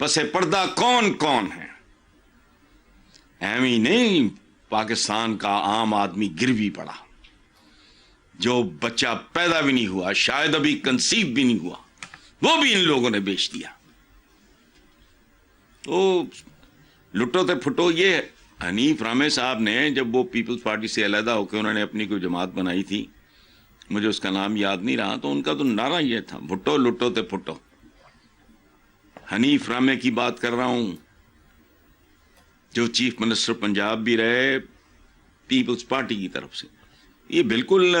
پس پردہ کون کون ہے. ایویں نہیں پاکستان کا عام آدمی گروی پڑا, جو بچہ پیدا بھی نہیں ہوا, شاید ابھی کنسیو بھی نہیں ہوا, وہ بھی ان لوگوں نے بیچ دیا. تو لٹو تے پھٹو. یہ حنیف رامے صاحب نے جب وہ پیپلز پارٹی سے علیحدہ ہو کے انہوں نے اپنی کوئی جماعت بنائی تھی, مجھے اس کا نام یاد نہیں رہا, تو ان کا تو نعرہ یہ تھا, بھٹو لٹو تے پھٹو. حنیف رامے کی بات کر رہا ہوں, جو چیف منسٹر پنجاب بھی رہے پیپلز پارٹی کی طرف سے. یہ بالکل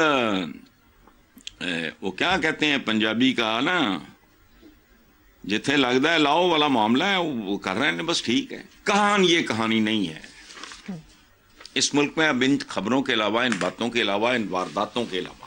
وہ کیا کہتے ہیں پنجابی کا نا, جتنے لگتا ہے لاؤ والا معاملہ ہے, وہ کر رہے ہیں بس ٹھیک ہے. یہ کہانی نہیں ہے اس ملک میں. اب ان خبروں کے علاوہ, ان باتوں کے علاوہ, ان وارداتوں کے علاوہ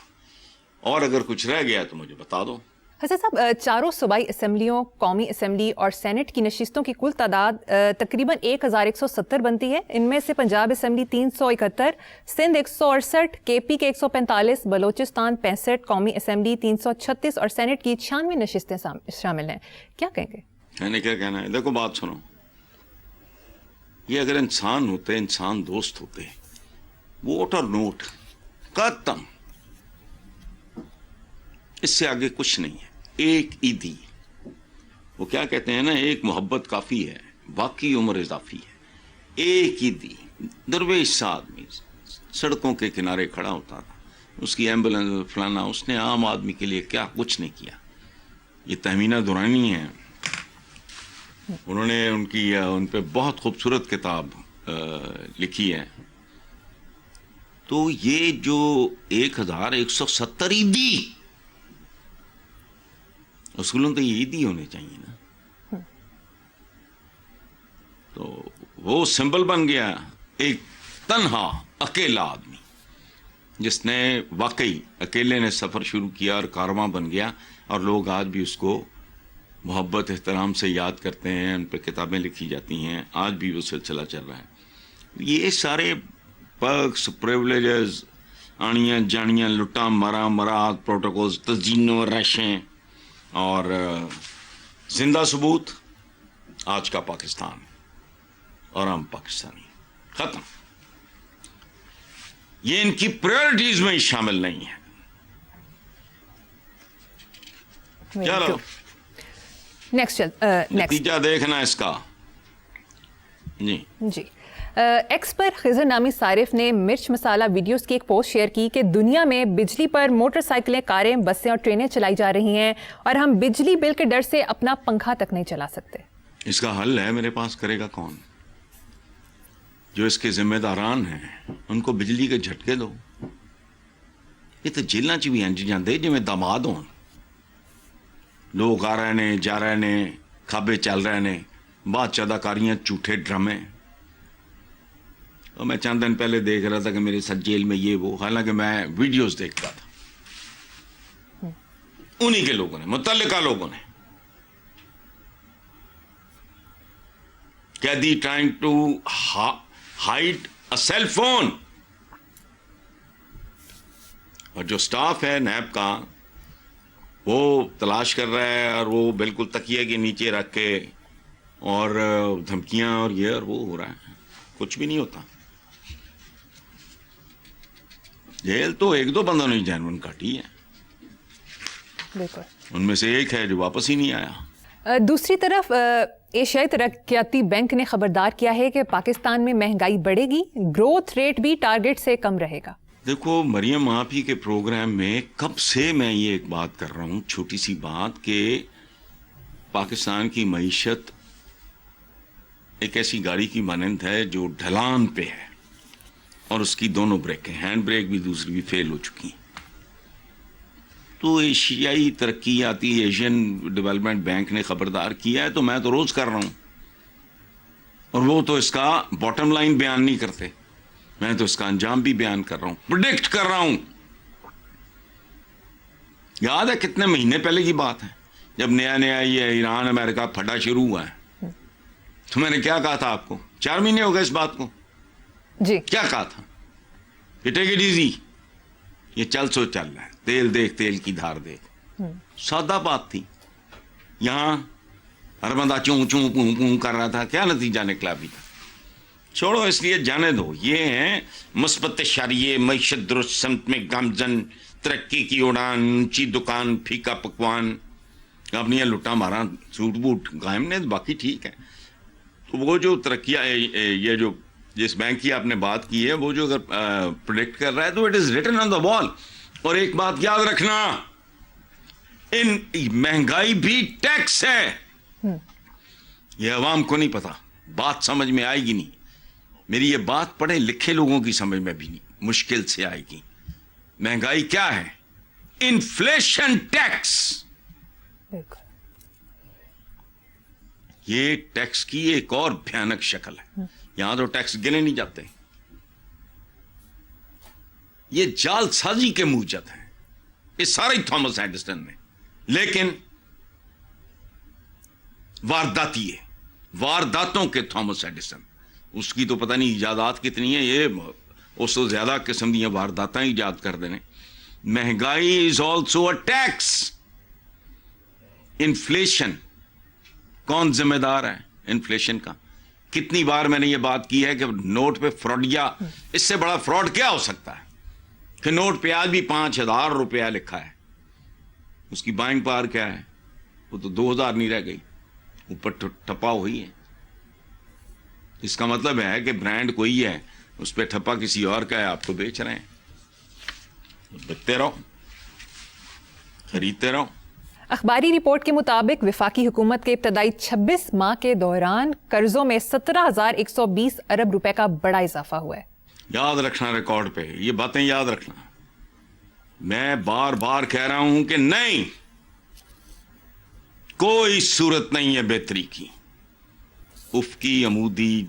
اور اگر کچھ رہ گیا تو مجھے بتا دو. حسن صاحب, چاروں صوبائی اسمبلیوں, قومی اسمبلی اور سینٹ کی نشستوں کی کل تعداد تقریباً 1170 بنتی ہے. ان میں سے پنجاب اسمبلی 371, سندھ 168, کے پی کے 145, بلوچستان 65, قومی اسمبلی 336 اور سینٹ کی 96 نشستیں شامل ہیں. کیا کہیں گے؟ میں نے کیا کہنا ہے, دیکھو بات سنو. یہ اگر انسان ہوتے, انسان دوست ہوتے, ووٹ اور نوٹ ختم, اس سے آگے کچھ نہیں ہے. ایک عیدی, وہ کیا کہتے ہیں نا, ایک محبت کافی ہے, باقی عمر اضافی ہے. ایک عیدی درویش سا آدمی سڑکوں کے کنارے کھڑا ہوتا تھا, اس کی ایمبولینس فلانا, اس نے عام آدمی کے لیے کیا کچھ نہیں کیا. یہ تہمینہ دورانی ہے, انہوں نے ان پہ بہت خوبصورت کتاب لکھی ہے. تو یہ جو 1170 عیدی, اصولوں تو یہ عیدی ہونے چاہیے نا. تو وہ سمبل بن گیا ایک تنہا اکیلا آدمی, جس نے واقعی اکیلے نے سفر شروع کیا اور کارواں بن گیا, اور لوگ آج بھی اس کو محبت احترام سے یاد کرتے ہیں, ان پہ کتابیں لکھی جاتی ہیں, آج بھی وہ سلسلہ چل رہا ہے. یہ سارے پرکس, پریولیجز, آنیاں جانیاں, لٹا مرا مرات, پروٹوکولز, تزئین و رشیں اور زندہ ثبوت آج کا پاکستان اور ہم پاکستانی ختم. یہ ان کی پرائرٹیز میں شامل نہیں ہے. چلو نتیجہ دیکھنا اس کا. جی ایکس پر خضر نامی صارف نے مرچ مسالہ ویڈیوز کی ایک پوسٹ شیئر کی کہ دنیا میں بجلی پر موٹر سائیکلیں, کاریں, بسیں اور ٹرینیں چلائی جا رہی ہیں, اور ہم بجلی بل کے ڈر سے اپنا پنکھا تک نہیں چلا سکتے. اس کا حل ہے میرے پاس, کرے گا کون؟ جو اس کے ذمہ داران ہیں ان کو بجلی کے جھٹکے دو. یہ تو جیلنا چ بھی انج جاندے جویں داماد ہون. لوگ آ رہے نے, جا رہے نے, کھابے چل رہے نے, بات اداکاریاں, جھوٹے ڈرامے. اور میں چند دن پہلے دیکھ رہا تھا کہ میرے ساتھ جیل میں یہ وہ, حالانکہ میں ویڈیوز دیکھتا تھا. انہی کے لوگوں نے, متعلقہ لوگوں نے, قیدی trying to hide a cell phone. اور جو سٹاف ہے نیب کا, وہ تلاش کر رہا ہے, اور وہ بالکل تکیے کے نیچے رکھ کے, اور دھمکیاں اور یہ اور وہ ہو رہا ہے. کچھ بھی نہیں ہوتا. جیل تو ایک دو بندوں نے جینون کاٹی ہے, بالکل, ان میں سے ایک ہے جو واپس ہی نہیں آیا. دوسری طرف ایشیائی ترقیاتی بینک نے خبردار کیا ہے کہ پاکستان میں مہنگائی بڑھے گی, گروتھ ریٹ بھی ٹارگٹ سے کم رہے گا. دیکھو مریم آپ ہی کے پروگرام میں کب سے میں یہ ایک بات کر رہا ہوں, چھوٹی سی بات, کہ پاکستان کی معیشت ایک ایسی گاڑی کی مانند ہے جو ڈھلان پہ ہے, اور اس کی دونوں بریکیں, ہینڈ بریک بھی دوسری بھی فیل ہو چکی ہیں. تو ایشیائی ترقیاتی, ایشین ڈیولپمنٹ بینک نے خبردار کیا ہے, تو میں تو روز کر رہا ہوں, اور وہ تو اس کا باٹم لائن بیان نہیں کرتے, میں تو اس کا انجام بھی بیان کر رہا ہوں, پریڈکٹ کر رہا ہوں. یاد ہے کتنے مہینے پہلے کی بات ہے, جب نیا نیا یہ ایران امریکہ پھٹا شروع ہوا ہے, تو میں نے کیا کہا تھا آپ کو, 4 مہینے ہو گئے اس بات کو, جی کیا کہا تھا, ٹیک اٹ ایزی, یہ چل سو چل رہا ہے, تیل دیکھ تیل کی دھار دیکھ. سادہ بات تھی. یہاں ہر بندہ چوں چوں پوں پوں کر رہا تھا, کیا نتیجہ نکلا ابھی تک؟ چھوڑو, اس لیے جانے دو. یہ ہیں مثبت شریعے, معیشت درست سمت میں گامزن, ترقی کی اڑان, اونچی دکان, پھیکا پکوان, اپنی لٹا مارا, سوٹ بوٹ قائم نے, باقی ٹھیک ہے. تو وہ جو ترقی, یہ جو جس بینک کی آپ نے بات کی ہے, وہ جو اگر پروڈکٹ کر رہا ہے تو اٹ از ریٹن آن دا وال. اور ایک بات یاد رکھنا, ان مہنگائی بھی ٹیکس ہے. یہ عوام کو نہیں پتا, بات سمجھ میں آئے گی نہیں. میری یہ بات پڑھے لکھے لوگوں کی سمجھ میں بھی نہیں, مشکل سے آئے گی. مہنگائی کیا ہے؟ Inflation tax. یہ ٹیکس کی ایک اور بھیانک شکل ہے. یہاں تو ٹیکس گنے نہیں جاتے, یہ جال سازی کے موجد ہیں. یہ سارے تھامس ایڈیسن نے, لیکن وارداتی ہے, وارداتوں کے تھامس ایڈیسن. اس کی تو پتہ نہیں ایجادات کتنی ہیں, یہ اس سے زیادہ قسم دیا وارداتیں ایجاد کر دینے. مہنگائی is also a tax. Inflation کون ذمہ دار ہے انفلیشن کا؟ کتنی بار میں نے یہ بات کی ہے کہ نوٹ پہ فراڈ, یا اس سے بڑا فراڈ کیا ہو سکتا ہے کہ نوٹ پہ آج بھی 5,000 روپیہ لکھا ہے, اس کی بائنگ پاور کیا ہے, وہ تو 2,000 نہیں رہ گئی, اوپر ٹھپا ہوئی ہے. اس کا مطلب ہے کہ برانڈ کوئی ہے, اس پہ ٹھپا کسی اور کا ہے, آپ کو بیچ رہے ہیں. بکتے رہو, خریدتے رہو. اخباری رپورٹ کے مطابق وفاقی حکومت کے ابتدائی 26 ماہ کے دوران قرضوں میں 17,120 ارب روپے کا بڑا اضافہ ہوا ہے. یاد رکھنا ریکارڈ پہ, یہ باتیں یاد رکھنا. میں بار بار کہہ رہا ہوں کہ نہیں, کوئی صورت نہیں ہے بہتری کی. افقی, عمودی,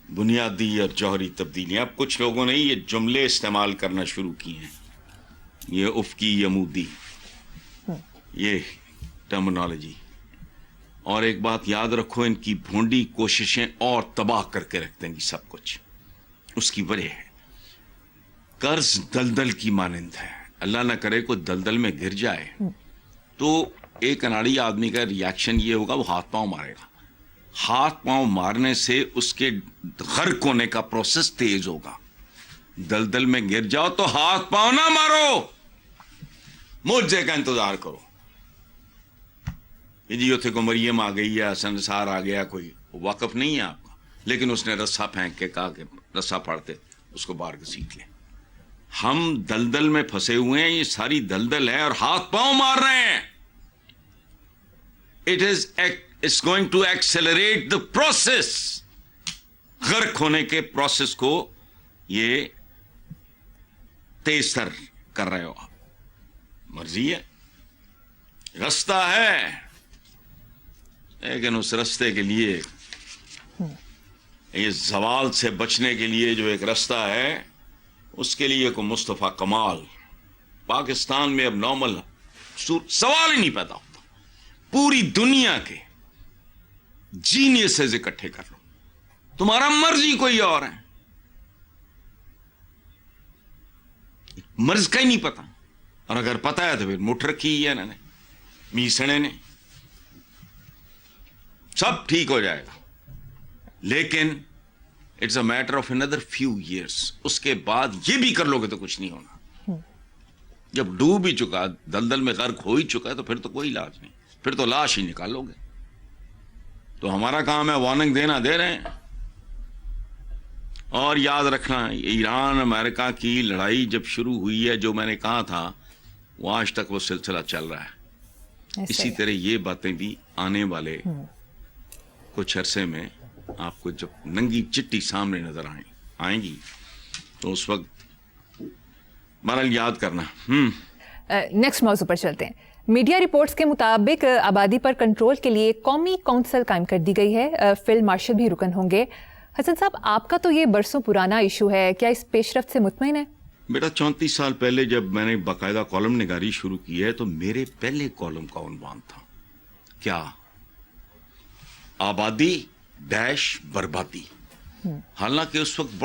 بنیادی اور جوہری تبدیلیاں. اب کچھ لوگوں نے یہ جملے استعمال کرنا شروع کیے ہیں, یہ افقی, عمودی, یہ ٹرمنالوجی. اور ایک بات یاد رکھو, ان کی بھونڈی کوششیں اور تباہ کر کے رکھ دیں گی سب کچھ. اس کی وجہ ہے قرض دلدل کی مانند ہے. اللہ نہ کرے کوئی دلدل میں گر جائے تو ایک اناڑی آدمی کا ریاکشن یہ ہوگا, وہ ہاتھ پاؤں مارے گا. ہاتھ پاؤں مارنے سے اس کے غرق ہونے کا پروسیس تیز ہوگا. دلدل میں گر جاؤ تو ہاتھ پاؤں نہ مارو, معجزے کا انتظار کرو. یہ جی اتھے کو مریم آ گئی ہے, سنسار آ گیا, کوئی واقف نہیں ہے آپ کا, لیکن اس نے رسا پھینک کے کہا کہ رسا پھاڑتے اس کو باہر گھسیٹ لیں. ہم دلدل میں پھنسے ہوئے ہیں, یہ ساری دلدل ہے اور ہاتھ پاؤں مار رہے ہیں. It's going to accelerate the process. غرق ہونے کے پروسیس کو یہ تیز تر کر رہے ہو آپ. مرضی ہے, رستہ ہے, لیکن اس رستے کے لیے, یہ زوال سے بچنے کے لیے جو ایک رستہ ہے, اس کے لیے کوئی مصطفیٰ کمال پاکستان میں اب نارمل سوال ہی نہیں پیدا ہوتا. پوری دنیا کے جینیسز اکٹھے کر لو, تمہارا مرضی کوئی اور ہے, مرض کا ہی نہیں پتا, اور اگر پتا ہے تو پھر مٹھ رکھی ہے انہوں نے, میسڑے نے. سب ٹھیک ہو جائے گا, لیکن it's a matter of under few years. اس کے بعد یہ بھی کر لو گے تو کچھ نہیں ہونا. جب ڈوب ہی چکا, دلدل میں غرق ہو ہی چکا ہے, تو پھر تو کوئی علاج نہیں, پھر تو لاش ہی نکالو گے. تو ہمارا کام ہے وارننگ دینا, دے رہے ہیں. اور یاد رکھنا, ایران امریکہ کی لڑائی جب شروع ہوئی ہے, جو میں نے کہا تھا وہ آج تک وہ سلسلہ چل رہا ہے. اسی طرح یہ باتیں بھی آنے والے کچھ عرصے میں آپ کو جب ننگی چٹی سامنے نظر آئیں گی تو اس وقت بہرحال یاد کرنا. نیکسٹ موضوع پر چلتے ہیں. میڈیا رپورٹس کے مطابق آبادی پر کنٹرول کے لیے قومی کونسل قائم کر دی گئی ہے. فیلڈ مارشل بھی رکن ہوں گے. حسن صاحب, آپ کا تو یہ برسوں پرانا ایشو ہے, کیا اس پیش رفت سے مطمئن ہے؟ بیٹا 34 سال پہلے جب میں نے باقاعدہ کالم نگاری شروع کی ہے تو میرے پہلے کالم کا عنوان تھا کیا؟ آبادی ڈیش بربادی. حالانکہ اس وقت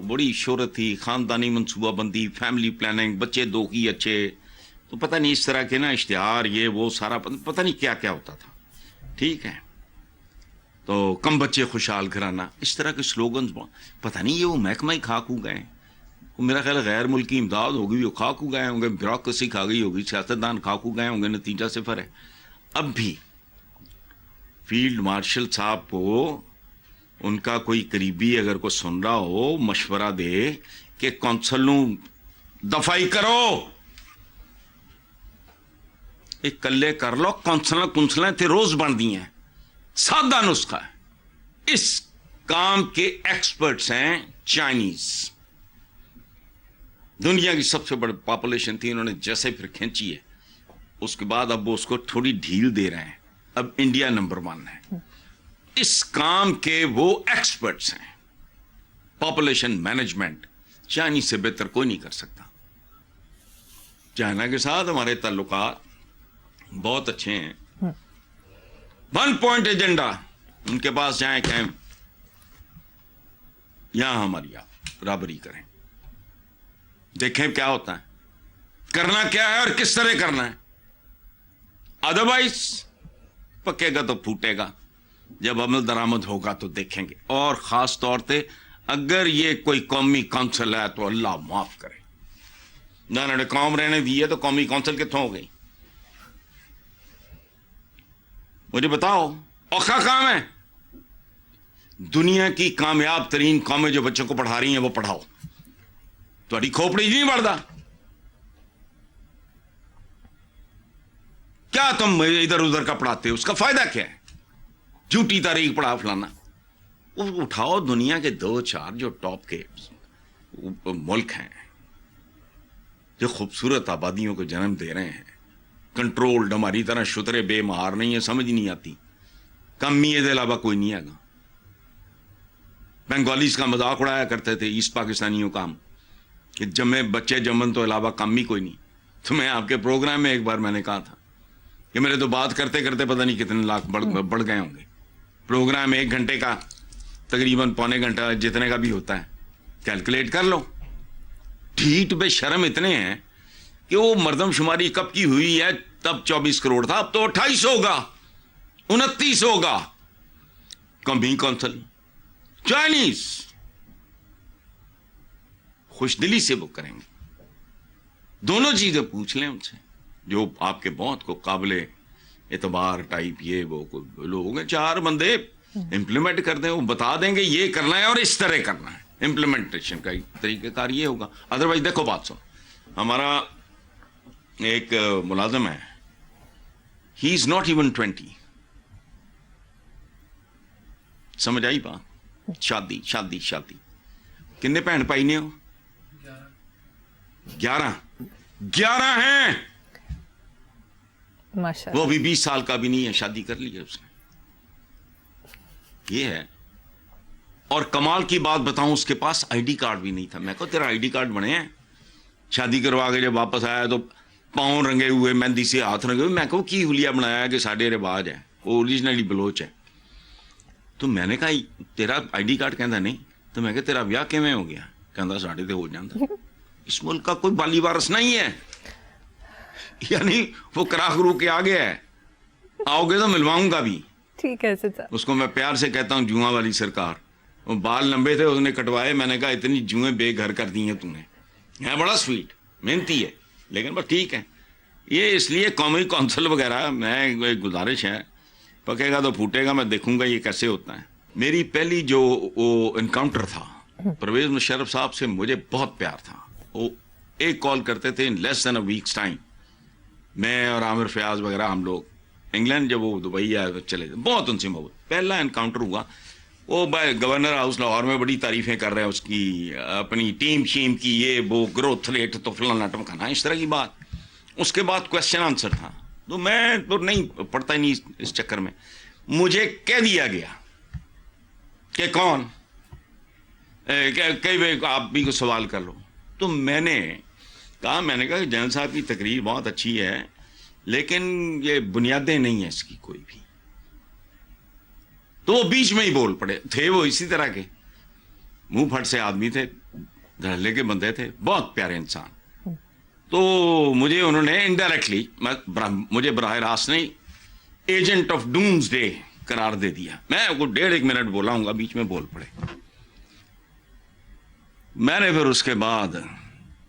بڑی شہرت تھی, خاندانی منصوبہ بندی, فیملی پلاننگ, بچے 2 ہی اچھے, تو پتہ نہیں اس طرح کے نا اشتہار, یہ وہ سارا پتہ نہیں کیا کیا ہوتا تھا. ٹھیک ہے. تو کم بچے خوشحال گھرانہ, اس طرح کے سلوگنز پتہ نہیں یہ وہ محکمہ ہی خاک ہو گئے ہیں. میرا خیال ہے غیر ملکی امداد ہوگی وہ خاک ہو گئے ہوں گے, بیوروکریسی کھا گئی ہوگی, سیاستدان خاک ہو گئے ہوں گے, نتیجہ صفر ہے. اب بھی فیلڈ مارشل صاحب کو ان کا کوئی قریبی اگر کوئی سن رہا ہو مشورہ دے کہ کونسل نو دفاعی کرو, ایک کلے کر لو. کونسلیں تے روز بن دی ہیں, سادہ نسخہ ہے. اس کام کے ایکسپرٹس ہیں چائنیز. دنیا کی سب سے بڑی پاپولیشن تھی, انہوں نے جیسے پھر کھینچی ہے, اس کے بعد اب وہ اس کو تھوڑی ڈھیل دے رہے ہیں. اب انڈیا نمبر 1 ہے اس کام کے, وہ ایکسپرٹس ہیں. پاپولیشن مینجمنٹ چائنیز سے بہتر کوئی نہیں کر سکتا. چائنا کے ساتھ ہمارے تعلقات بہت اچھے ہیں. 1 پوائنٹ ایجنڈا ان کے پاس جائیں کہیں یہاں ہماری آپ برابری کریں, دیکھیں کیا ہوتا ہے, کرنا کیا ہے اور کس طرح کرنا ہے. ادروائز پکے گا تو پھوٹے گا, جب عمل درآمد ہوگا تو دیکھیں گے. اور خاص طور پہ اگر یہ کوئی قومی کونسل ہے تو اللہ معاف کرے, انہوں نے قوم رہنے دی ہے تو قومی کونسل کتوں ہو گئی؟ مجھے بتاؤ اوکھا کام ہے. دنیا کی کامیاب ترین قومیں جو بچوں کو پڑھا رہی ہیں وہ پڑھاؤ, تھوڑی کھوپڑی نہیں بڑھتا. کیا تم ادھر ادھر کا پڑھاتے ہو, اس کا فائدہ کیا ہے؟ جھوٹی تاریخ پڑھا فلانا. اٹھاؤ دنیا کے 2-4 جو ٹاپ کے ملک ہیں جو خوبصورت آبادیوں کو جنم دے رہے ہیں, کنٹرولڈ, ہماری طرح شترے بے مہار نہیں ہے, سمجھ نہیں آتی. کمی کے علاوہ کوئی نہیں آگا. بنگالیز کا مذاق اڑایا کرتے تھے ایسٹ پاکستانیوں کا کہ بچے جمن تو علاوہ کم ہی کوئی نہیں. تو میں آپ کے پروگرام میں ایک بار میں نے کہا تھا کہ میرے تو بات کرتے کرتے پتہ نہیں کتنے لاکھ بڑھ گئے ہوں گے. پروگرام 1 گھنٹے کا تقریباً پونے گھنٹہ جتنے کا بھی ہوتا ہے, کیلکولیٹ کر لو. ڈھیٹ بے شرم اتنے ہیں کہ وہ مردم شماری کب کی ہوئی ہے تب 24 کروڑ تھا, اب تو 28 ہوگا, 29 ہوگا. کمی کونسل چائنیز خوش دلی سے وہ کریں گے. دونوں چیزیں پوچھ لیں ان سے, جو آپ کے بہت کو قابل اعتبار ٹائپ یہ وہ لوگ ہیں, 4 بندے امپلیمنٹ کر دیں, وہ بتا دیں گے یہ کرنا ہے اور اس طرح کرنا ہے. امپلیمنٹیشن کا طریقہ کار یہ ہوگا. ادروائز دیکھو بات سن, ہمارا ایک ملازم ہے, ہی از ناٹ ایون 20. سمجھ آئی بات؟ شادی شادی شادی کتنے بہن بھائی نے ہو؟ 11 ہیں. وہ بھی 20 سال کا بھی نہیں ہے, شادی کر لی ہے اس نے. یہ ہے. اور کمال کی بات بتاؤں, اس کے پاس آئی ڈی کارڈ بھی نہیں تھا. میں کہو تیرا آئی ڈی کارڈ بنے ہیں؟ شادی کروا کے جب واپس آیا تو پاؤں رنگے ہوئے, مہندی سے ہاتھ رنگے ہوئے. میں کہو کی حلیہ بنایا کہ ساڑھے رواج ہے, وہ اوریجنلی بلوچ ہے. تو میں نے کہا تیرا آئی ڈی کارڈ کہندا نہیں. تو میں کہا تیرا بیاہ کیویں ہو گیا؟ کہندا ساڑھے تے ہو جاندا. اس ملک کا کوئی بالی وارث نہیں ہے, یعنی وہ کرا کرو کے آ گیا ہے. آؤ گے تو ملواؤں گا بھی. ٹھیک ہے اس کو میں پیار سے کہتا ہوں جواں والی سرکار. وہ بال لمبے تھے, اس نے کٹوائے. میں نے کہا اتنی جوئیں بے گھر کر دی ہیں تم نے. ہے بڑا سویٹ, محنتی ہے, لیکن بس ٹھیک ہے. یہ اس لیے قومی کونسل وغیرہ میں گزارش ہے, پکے گا تو پھوٹے گا. میں دیکھوں گا یہ کیسے ہوتا ہے. میری پہلی جو وہ انکاؤنٹر تھا پرویز مشرف صاحب سے, مجھے بہت پیار تھا. وہ ایک کال کرتے تھے ان لیس دین اے ویکس ٹائم. میں اور عامر فیاض وغیرہ ہم لوگ انگلینڈ, جب وہ دبئی آئے چلے گئے, بہت ان سے محبت. پہلا انکاؤنٹر ہوا وہ گورنر ہاؤس لاہور میں, بڑی تعریفیں کر رہے ہیں اس کی, اپنی ٹیم شیم کی, یہ وہ گروتھ ریٹ تو فلانا ٹمکانا, اس طرح کی بات. اس کے بعد کوشچن آنسر تھا, تو میں تو نہیں پڑھتا ہی نہیں اس چکر میں. مجھے کہہ دیا گیا کہ کون آپ بھی کو سوال کر لو. تو میں نے کہا کہ جین صاحب کی تقریر بہت اچھی ہے, لیکن یہ بنیادیں نہیں ہیں اس کی کوئی بھی. تو وہ بیچ میں ہی بول پڑے. تھے وہ اسی طرح کے منہ پھٹ سے آدمی تھے, دھڑلے کے بندے تھے, بہت پیارے انسان. تو مجھے انہوں نے انڈائریکٹلی, مجھے براہ راست نہیں, ایجنٹ آف ڈومز ڈے قرار دے دیا. میں کو 1.5 منٹ بولا ہوں گا, بیچ میں بول پڑے. میں نے پھر اس کے بعد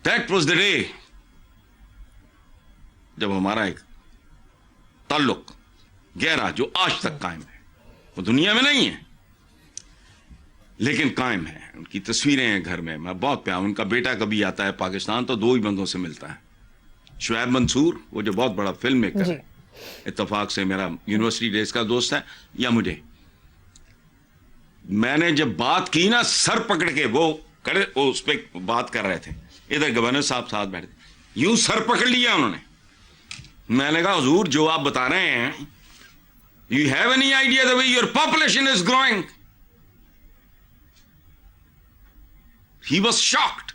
دیٹ واز دا ڈے جب ہمارا ایک تعلق گہرا جو آج تک قائم ہے, وہ دنیا میں نہیں ہے لیکن قائم ہے. ان کی تصویریں ہیں گھر میں, میں بہت پیار. ان کا بیٹا کبھی آتا ہے پاکستان تو 2 ہی بندوں سے ملتا ہے, شعیب منصور وہ جو بہت بڑا فلم میکر ہے, اتفاق سے میرا یونیورسٹی ڈیز کا دوست ہے, یا مجھے. میں نے جب بات کی نا, سر پکڑ کے وہ اس پہ بات کر رہے تھے, ادھر گورنر صاحب ساتھ بیٹھے تھے, یوں سر پکڑ لیا انہوں نے. میں نے کہا حضور جو آپ بتا رہے ہیں, you have any idea the way your population is growing. He was shocked.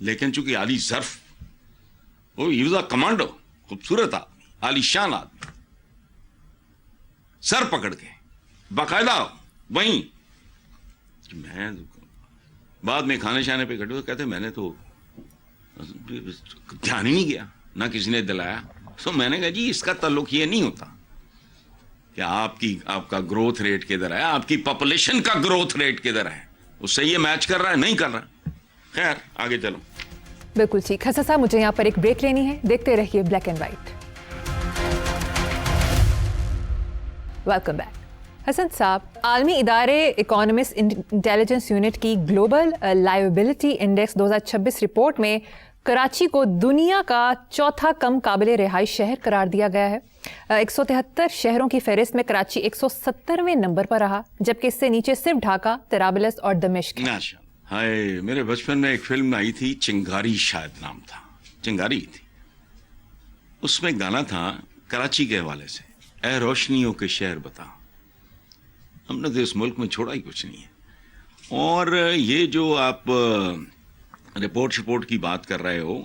لیکن چونکہ علی ظرف, وہ ہی واز اے کمانڈو, خوبصورت آدمی, عالی شان آدمی, سر پکڑ کے باقاعدہ وہیں. میں بعد میں کھانے شانے پہ کھڑے کہتے میں نے تو دھیان ہی نہیں گیا, نہ کسی نے دلایا. تو میں نے کہا جی اس کا تعلق یہ نہیں ہوتا کہ آپ کا گروتھ ریٹ کدھر ہے, آپ کی پاپولیشن کا گروتھ ریٹ کدھر ہے, اس سے یہ میچ کر رہا ہے, نہیں کر رہا. خیر آگے چلو. بالکل ٹھیک. حسن صاحب مجھے یہاں پر ایک بریک لینی ہے, دیکھتے رہیے black and white. Welcome back. Hasan صاحب, عالمی ادارے اکانومسٹ انٹیلیجنس یونٹ کی گلوبل لائبلٹی انڈیکس 2026 رپورٹ میں کراچی کو دنیا کا 4تھا کم قابل رہائش شہر قرار دیا گیا ہے. 173 شہروں کی فہرست میں کراچی 170ویں نمبر پر رہا, جبکہ اس سے نیچے صرف ڈھاکہ, طرابلس اور دمشق. ہائے, میرے بچپن میں ایک فلم آئی تھی, چنگاری شاید نام تھا, چنگاری تھی. اس میں گانا تھا کراچی کے حوالے سے, اے روشنیوں کے شہر بتا. ہم نے تو اس ملک میں چھوڑا ہی کچھ نہیں ہے. اور یہ جو آپ رپورٹ کی بات کر رہے ہو,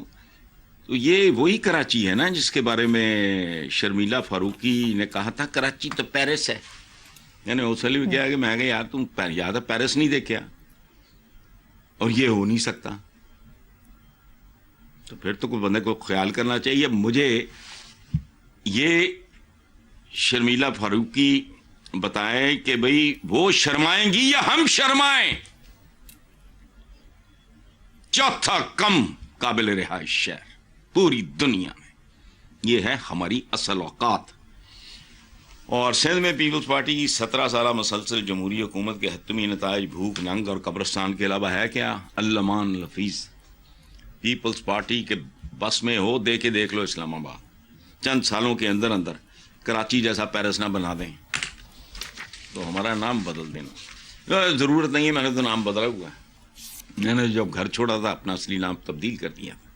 تو یہ وہی کراچی ہے نا جس کے بارے میں شرمیلا فاروقی نے کہا تھا کراچی تو پیرس ہے. یعنی اسے بھی کیا کہ میں کہ یار تم یاد ہے پیرس نہیں دیکھا, اور یہ ہو نہیں سکتا. تو پھر تو کوئی بندے کو خیال کرنا چاہیے. مجھے یہ شرمیلا فاروقی بتائیں کہ بھئی وہ شرمائیں گی یا ہم شرمائیں. 4تھا کم قابل رہائش شہر پوری دنیا میں, یہ ہے ہماری اصل اوقات. اور سندھ میں پیپلز پارٹی کی 17 سالہ مسلسل جمہوری حکومت کے حتمی نتائج بھوک, ننگ اور قبرستان کے علاوہ ہے کیا؟ المان لفیظ. پیپلز پارٹی کے بس میں ہو دے کے دیکھ لو اسلام آباد, چند سالوں کے اندر کراچی جیسا پیرس نہ بنا دیں تو ہمارا نام بدل دینا. ضرورت نہیں ہے, میں نے تو نام بدلا ہوا ہے. میں نے جب گھر چھوڑا تھا اپنا اصلی نام تبدیل کر دیا تھا.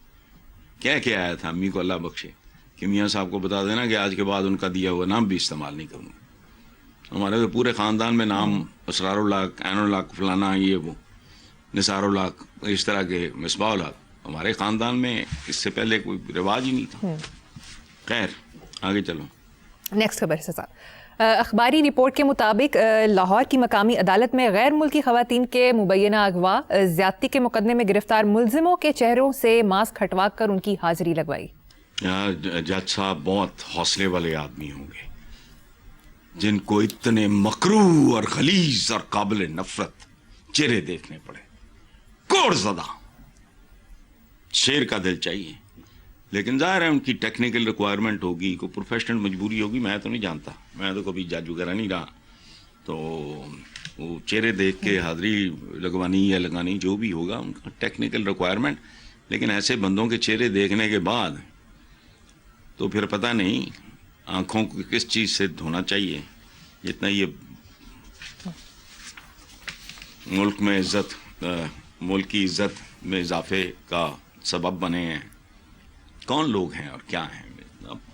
کیا آیا تھا امی کو اللہ بخشے کہ میاں صاحب کو بتا دینا کہ آج کے بعد ان کا دیا ہوا نام بھی استعمال نہیں کروں گا. ہمارے تو پورے خاندان میں نام اسرار الحق, عین الحق, فلانا, یہ وہ, نثار الحق, اس طرح کے, مصباح الحق. ہمارے خاندان میں اس سے پہلے کوئی رواج ہی نہیں تھا. خیر آگے چلو. نیکسٹ خبر ہے صاحب. اخباری رپورٹ کے مطابق لاہور کی مقامی عدالت میں غیر ملکی خواتین کے مبینہ اغوا, زیادتی کے مقدمے میں گرفتار ملزموں کے چہروں سے ماسک ہٹوا کر ان کی حاضری لگوائی. جج صاحب بہت حوصلے والے آدمی ہوں گے جن کو اتنے مکروہ اور غلیظ اور قابل نفرت چہرے دیکھنے پڑے. کوڑ زدہ شیر کا دل چاہیے, لیکن ظاہر ہے ان کی ٹیکنیکل ریکوائرمنٹ ہوگی, کوئی پروفیشنل مجبوری ہوگی. میں تو نہیں جانتا, میں تو کبھی جج وغیرہ نہیں رہا, تو وہ چہرے دیکھ کے حاضری لگوانی یا لگانی جو بھی ہوگا ان کا ٹیکنیکل ریکوائرمنٹ. لیکن ایسے بندوں کے چہرے دیکھنے کے بعد تو پھر پتہ نہیں آنکھوں کو کس چیز سے دھونا چاہیے, جتنا یہ ملک میں ملک کی عزت میں اضافے کا سبب بنے ہیں. کون لوگ ہیں اور کیا ہیں,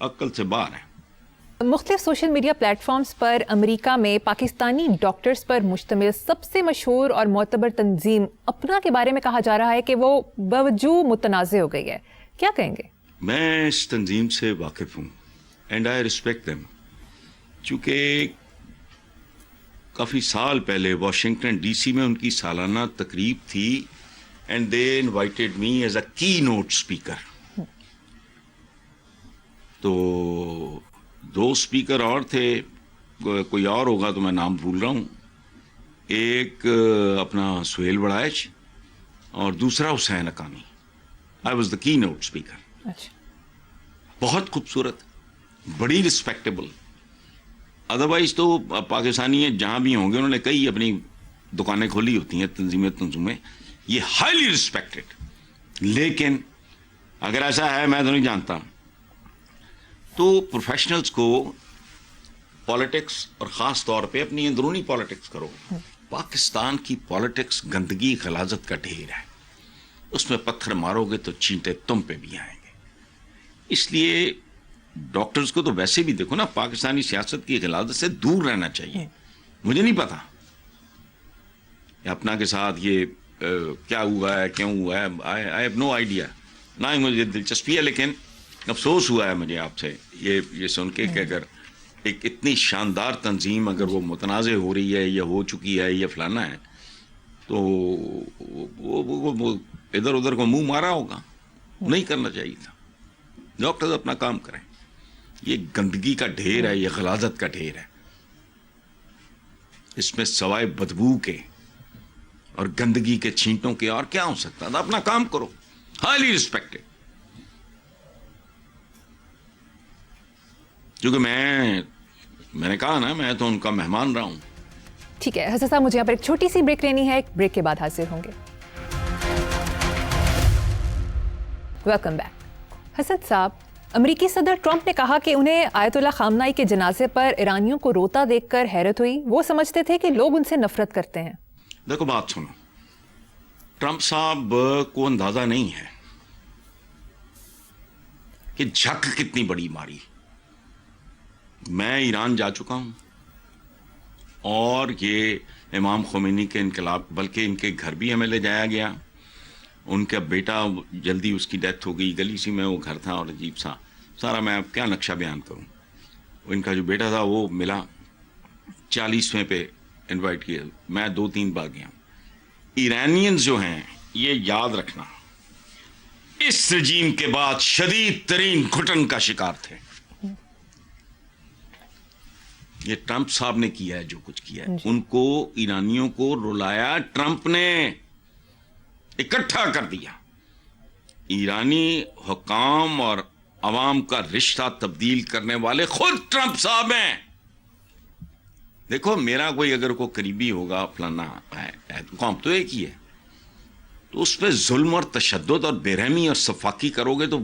عقل سے باہر ہیں. مختلف سوشل میڈیا پلیٹ فارمز پر امریکہ میں پاکستانی ڈاکٹرز پر مشتمل سب سے مشہور اور معتبر تنظیم اپنا کے بارے میں کہا جا رہا ہے کہ وہ بوجود متنازع ہو گئی ہے. کیا کہیں گے؟ میں اس تنظیم سے واقف ہوں اینڈ آئی ریسپیکٹ دیم, چونکہ کافی سال پہلے واشنگٹن ڈی سی میں ان کی سالانہ تقریب تھی and they invited me as a کی نوٹ اسپیکر. تو 2 اسپیکر اور تھے, کوئی اور ہوگا تو میں نام بھول رہا ہوں, ایک اپنا سہیل بڑائچ اور دوسرا حسین حقانی. آئی واز دا کی نوٹ اسپیکر. بہت خوبصورت, بڑی رسپیکٹیبل. ادروائز تو پاکستانی جہاں بھی ہوں گے انہوں نے کئی اپنی دکانیں کھولی ہوتی ہیں, تنظیمیں, یہ ہائیلی رسپیکٹڈ. لیکن اگر ایسا ہے, میں تو نہیں جانتا, تو پروفیشنلز کو پالیٹکس اور خاص طور پہ اپنی اندرونی پالیٹکس کرو. پاکستان کی پالیٹکس گندگی غلاظت کا ڈھیر ہے, اس میں پتھر مارو گے تو چینٹے تم پہ بھی آئیں گے. اس لیے ڈاکٹرز کو تو ویسے بھی دیکھو نا, پاکستانی سیاست کی غلاظت سے دور رہنا چاہیے. مجھے نہیں پتا اپنا کے ساتھ یہ کیا ہوا ہے, کیوں ہوا ہے, آئی ہیو نو آئیڈیا. نہ ہی مجھے دلچسپی ہے, لیکن افسوس ہوا ہے مجھے آپ سے یہ سن کے کہ اگر ایک اتنی شاندار تنظیم اگر وہ متنازع ہو رہی ہے یا ہو چکی ہے یا فلانا ہے, تو وہ ادھر ادھر کو منہ مارا ہوگا. نہیں کرنا چاہیے تھا. ڈاکٹر اپنا کام کریں. یہ گندگی کا ڈھیر ہے, یہ غلاظت کا ڈھیر ہے. اس میں سوائے بدبو کے اور گندگی کے چھینٹوں کے اور کیا ہو سکتا تھا. اپنا کام کرو. Highly respected. کیونکہ میں نے کہا نا, میں تو ان کا مہمان رہا ہوں. ٹھیک ہے حسن صاحب, مجھے یہاں پر ایک چھوٹی سی بریک لینی ہے. ایک بریک کے بعد حاضر ہوں گے. Welcome back. حسن صاحب, امریکی صدر ٹرمپ نے کہا کہ انہیں آیت اللہ خامنائی کے جنازے پر ایرانیوں کو روتا دیکھ کر حیرت ہوئی. وہ سمجھتے تھے کہ لوگ ان سے نفرت کرتے ہیں. دیکھو بات سنو, ٹرمپ صاحب کو اندازہ نہیں ہے کہ جھک کتنی بڑی ماری. میں ایران جا چکا ہوں, اور یہ امام خمینی کے انقلاب, بلکہ ان کے گھر بھی ہمیں لے جایا گیا. ان کا بیٹا جلدی اس کی ڈیتھ ہو گئی. گلی سی میں وہ گھر تھا, اور عجیب سا سارا, میں اب کیا نقشہ بیان کروں. ان کا جو بیٹا تھا وہ ملا, 40ویں پہ انوائٹ کیا. میں 2-3 بار گیا. ایرانینز جو ہیں, یہ یاد رکھنا, اس رجیم کے بعد شدید ترین گھٹن کا شکار تھے. یہ ٹرمپ صاحب نے کیا ہے جو کچھ کیا ہے. ان کو, ایرانیوں کو رلایا ٹرمپ نے, اکٹھا کر دیا. ایرانی حکام اور عوام کا رشتہ تبدیل کرنے والے خود ٹرمپ صاحب ہیں. دیکھو, میرا کوئی اگر کوئی قریبی ہوگا فلانا ہے, قوم تو ایک ہی ہے, تو اس پہ ظلم اور تشدد اور بے رحمی اور صفاقی کرو گے تو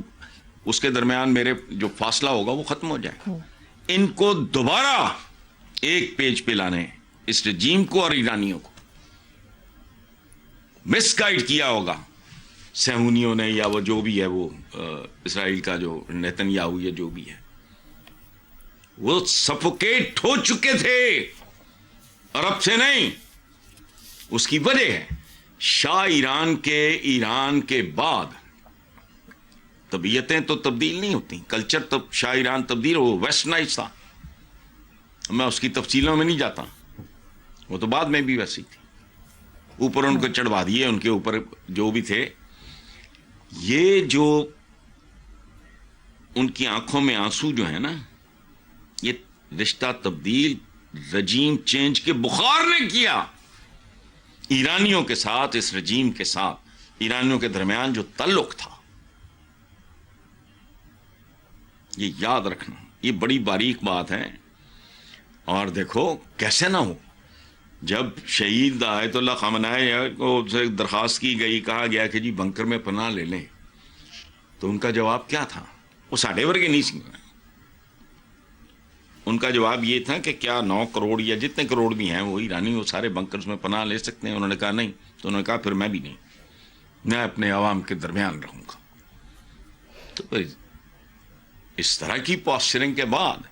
اس کے درمیان میرے جو فاصلہ ہوگا وہ ختم ہو جائے. ان کو دوبارہ ایک پیج پہ لانے, اس رجیم کو اور ایرانیوں کو مس گائیڈ کیا ہوگا صہیونیوں نے, یا وہ جو بھی ہے, وہ اسرائیل کا جو نیتن یاہو یا جو بھی ہے, وہ سفوکیٹ ہو چکے تھے. اور اب سے نہیں. اس کی وجہ ہے شاہ ایران کے بعد طبیعتیں تو تبدیل نہیں ہوتی, کلچر تو شاہ ایران تبدیل ہو, ویسٹرنائز تھا. میں اس کی تفصیلوں میں نہیں جاتا, وہ تو بعد میں بھی ویسی تھی. اوپر ان کو چڑھوا دیے, ان کے اوپر جو بھی تھے. یہ جو ان کی آنکھوں میں آنسو جو ہے نا, یہ رشتہ تبدیل, رجیم چینج کے بخار نے کیا. ایرانیوں کے ساتھ, اس رجیم کے ساتھ, ایرانیوں کے درمیان جو تعلق تھا, یہ یاد رکھنا, یہ بڑی باریک بات ہے. اور دیکھو کیسے نہ ہو, جب شہید آیت اللہ خامنائی کو سے درخواست کی گئی, کہا گیا کہ جی بنکر میں پناہ لے لیں, تو ان کا جواب کیا تھا؟ وہ ساڈے ورگے نہیں سی. ان کا جواب یہ تھا کہ کیا 9 کروڑ یا جتنے کروڑ بھی ہیں وہ ایرانی, وہ سارے بنکرز میں پناہ لے سکتے ہیں؟ انہوں نے کہا نہیں. تو انہوں نے کہا پھر میں بھی نہیں, میں اپنے عوام کے درمیان رہوں گا. تو پھر اس طرح کی پوسچرنگ کے بعد,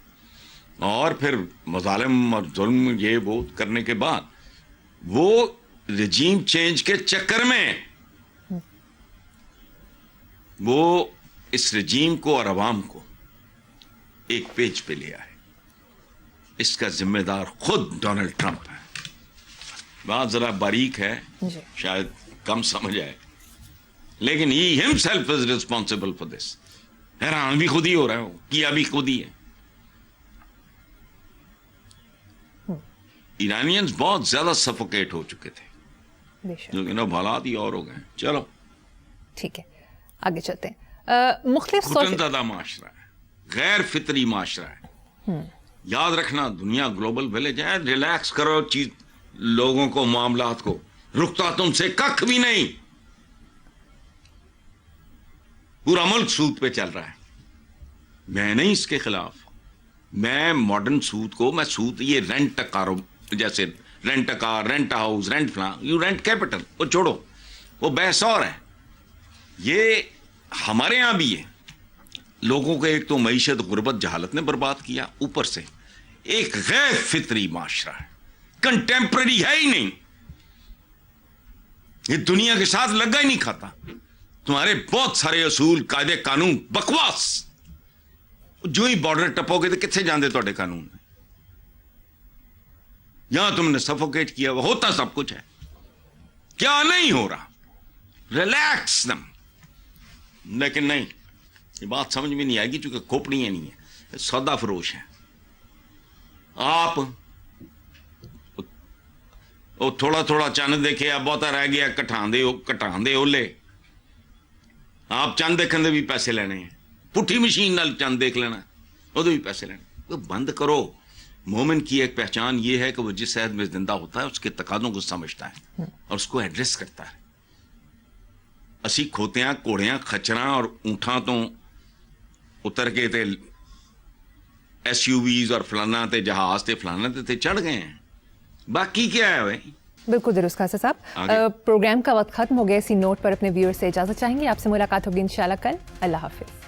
اور پھر مظالم اور ظلم یہ وہ کرنے کے بعد, وہ رجیم چینج کے چکر میں وہ اس رجیم کو اور عوام کو ایک پیج پہ لیا ہے. اس کا ذمہ دار خود ڈونلڈ ٹرمپ ہے. بات ذرا باریک ہے, شاید کم سمجھ آئے, لیکن he himself is responsible for this. حیران بھی خود ہی ہو رہا ہے, کیا بھی خود ہی ہے. ایرانینز بہت زیادہ سفوکیٹ ہو چکے تھے، بے شک. لیکن اب حالات ہی اور ہو گئے. چلو ٹھیک ہے آگے چلتے ہیں. مختلف گھٹن زدہ معاشرہ ہے، غیر فطری معاشرہ ہے. یاد رکھنا دنیا گلوبل ولیج ہے. ریلیکس کرو چیز لوگوں کو، معاملات کو، رکتا تم سے ککھ بھی نہیں. پورا ملک سود پہ چل رہا ہے. میں نہیں اس کے خلاف. میں ماڈرن سود کو، میں سود یہ رینٹ کارو، جیسے رینٹ کار، رینٹ ہاؤس، رینٹ فلان، یو رینٹ کیپٹل، وہ چھوڑو، وہ بحث اور ہے. یہ ہمارے ہاں بھی ہے. لوگوں کو ایک تو معیشت، غربت، جہالت نے برباد کیا، اوپر سے ایک غیر فطری معاشرہ ہے، کنٹمپرری ہے ہی نہیں. یہ دنیا کے ساتھ لگا ہی نہیں کھاتا. تمہارے بہت سارے اصول، قاعدے، قانون بکواس. جو ہی بارڈر ٹپو گے تو کتنے جاندے تھوڑے قانون. یہاں تم نے سفوکیٹ کیا، وہ ہوتا سب کچھ ہے. کیا نہیں ہو رہا، ریلیکس دم. لیکن نہیں، یہ بات سمجھ میں نہیں آئے گی چونکہ کھوپڑی ہے نہیں ہے، سودا فروش ہے. آپ وہ تھوڑا تھوڑا چند دیکھے، اب بہتا رہ گیا کٹان دے اولے. آپ چند دیکھنے دے بھی پیسے لینے ہیں. پٹھی مشین نال چند دیکھ لینا، وہ بھی پیسے لینے. وہ بند کرو. مومن کی ایک پہچان یہ ہے کہ وہ جس عہد میں زندہ ہوتا ہے اس کے تقاضوں کو سمجھتا ہے اور اس کو ایڈریس کرتا ہے. اسی کھوتیاں، کوڑیاں، کھچراں اور اونٹاں تو اتر کے تے ایس یو ویز اور فلانا تے جہاز تے فلانا تے چڑھ گئے ہیں. باقی کیا ہے بھائی؟ بالکل درست کہا صاحب. پروگرام کا وقت ختم ہو گیا. اسی نوٹ پر اپنے ویور سے اجازت چاہیں گے. آپ سے ملاقات ہوگی انشاءاللہ کل. اللہ حافظ.